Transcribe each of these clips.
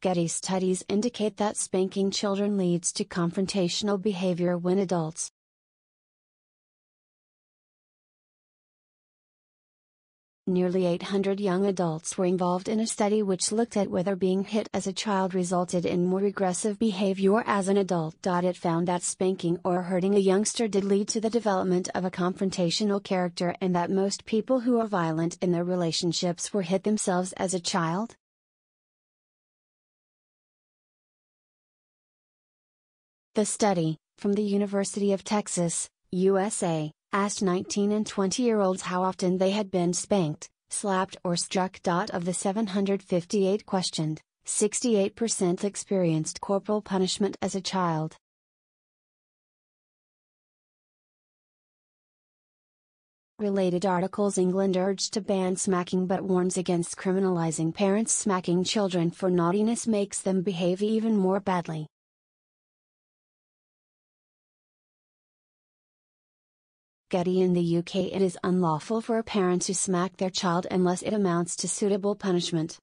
Getty studies indicate that spanking children leads to confrontational behavior when adults. Nearly 800 young adults were involved in a study which looked at whether being hit as a child resulted in more aggressive behavior as an adult. It found that spanking or hurting a youngster did lead to the development of a confrontational character and that most people who are violent in their relationships were hit themselves as a child. The study, from the University of Texas, USA, asked 19 and 20-year-olds how often they had been spanked, slapped or struck. Of the 758 questioned, 68% experienced corporal punishment as a child. Related articles: England urged to ban smacking but warns against criminalising parents. Smacking children for naughtiness makes them behave even more badly. Getty in the UK. It is unlawful for a parent to smack their child unless it amounts to suitable punishment.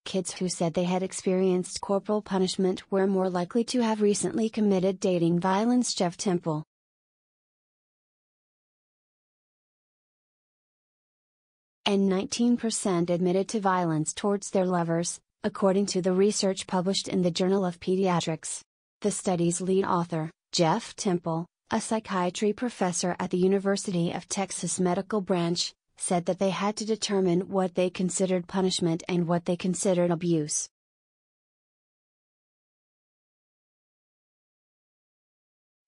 Kids who said they had experienced corporal punishment were more likely to have recently committed dating violence. Jeff Temple. And 19% admitted to violence towards their lovers, according to the research published in the Journal of Pediatrics. The study's lead author, Jeff Temple, a psychiatry professor at the University of Texas Medical Branch, said that they had to determine what they considered punishment and what they considered abuse.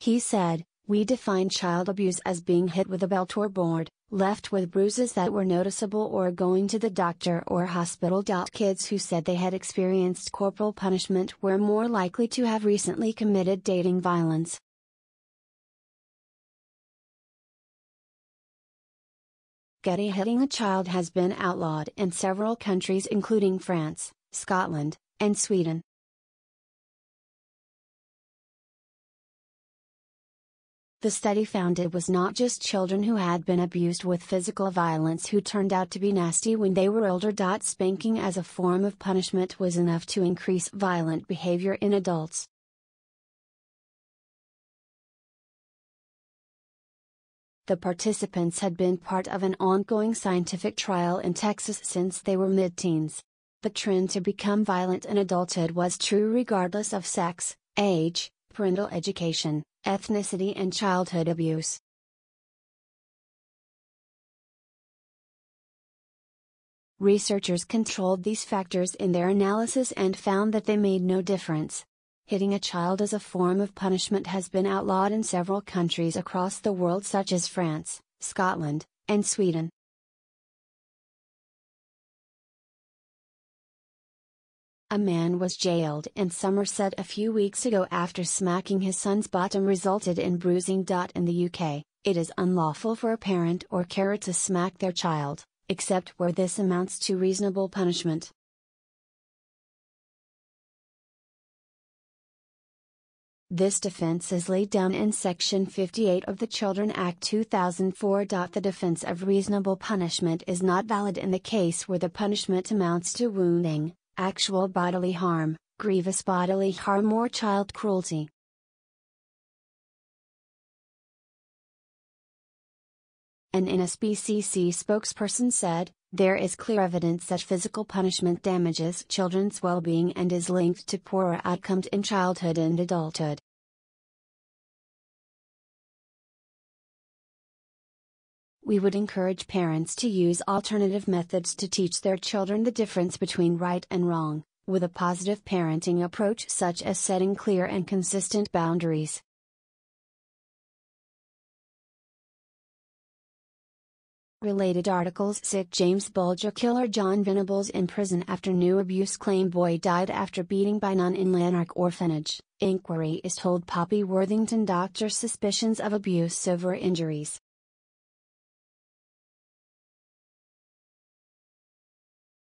He said, "We define child abuse as being hit with a belt or board, left with bruises that were noticeable, or going to the doctor or hospital." Kids who said they had experienced corporal punishment were more likely to have recently committed dating violence. Getty. Hitting a child has been outlawed in several countries including France, Scotland, and Sweden. The study found it was not just children who had been abused with physical violence who turned out to be nasty when they were older. Spanking as a form of punishment was enough to increase violent behavior in adults. The participants had been part of an ongoing scientific trial in Texas since they were mid-teens. The trend to become violent in adulthood was true regardless of sex, age, parental education, ethnicity, and childhood abuse. Researchers controlled these factors in their analysis and found that they made no difference. Hitting a child as a form of punishment has been outlawed in several countries across the world such as France, Scotland, and Sweden. A man was jailed in Somerset a few weeks ago after smacking his son's bottom resulted in bruising. In the UK, it is unlawful for a parent or carer to smack their child, except where this amounts to reasonable punishment. This defense is laid down in Section 58 of the Children Act 2004. The defense of reasonable punishment is not valid in the case where the punishment amounts to wounding, actual bodily harm, grievous bodily harm, or child cruelty. An NSPCC spokesperson said, "There is clear evidence that physical punishment damages children's well-being and is linked to poorer outcomes in childhood and adulthood." We would encourage parents to use alternative methods to teach their children the difference between right and wrong, with a positive parenting approach such as setting clear and consistent boundaries. Related articles: Sick James Bulger killer John Venables in prison after new abuse claim. Boy died after beating by nun in Lanark orphanage. Inquiry is told Poppy Worthington doctor suspicions of abuse over injuries.